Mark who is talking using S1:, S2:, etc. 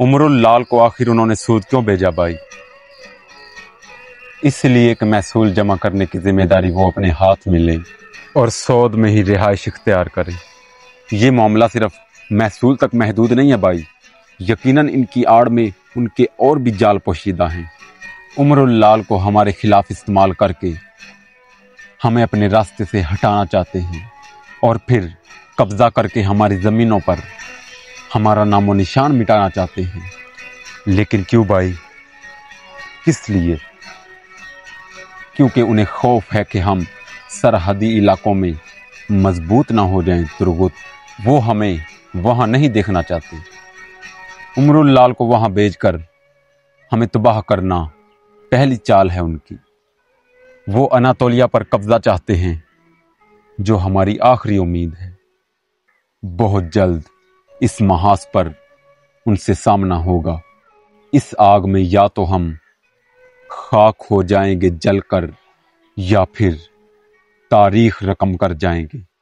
S1: उमरुल-लाल को आखिर उन्होंने सूद क्यों भेजा भाई? इसलिए कि महसूल जमा करने की जिम्मेदारी वो अपने हाथ में लें और सौद में ही रिहाइश इख्तियार करें। ये मामला सिर्फ महसूल तक महदूद नहीं है भाई, यकीनन इनकी आड़ में उनके और भी जाल पोशीदा हैं। उमरुल-लाल को हमारे खिलाफ इस्तेमाल करके हमें अपने रास्ते से हटाना चाहते हैं और फिर कब्जा करके हमारी ज़मीनों पर हमारा नामो निशान मिटाना चाहते हैं। लेकिन क्यों भाई? किस लिए? क्योंकि उन्हें खौफ है कि हम सरहदी इलाकों में मजबूत ना हो जाएं तुर्गुत। वो हमें वहाँ नहीं देखना चाहते। उमरुल-लाल को वहाँ भेजकर हमें तबाह करना पहली चाल है उनकी। वो अनातोलिया पर कब्जा चाहते हैं, जो हमारी आखिरी उम्मीद है। बहुत जल्द इस महास पर उनसे सामना होगा। इस आग में या तो हम खाक हो जाएंगे जलकर, या फिर तारीख रकम कर जाएंगे।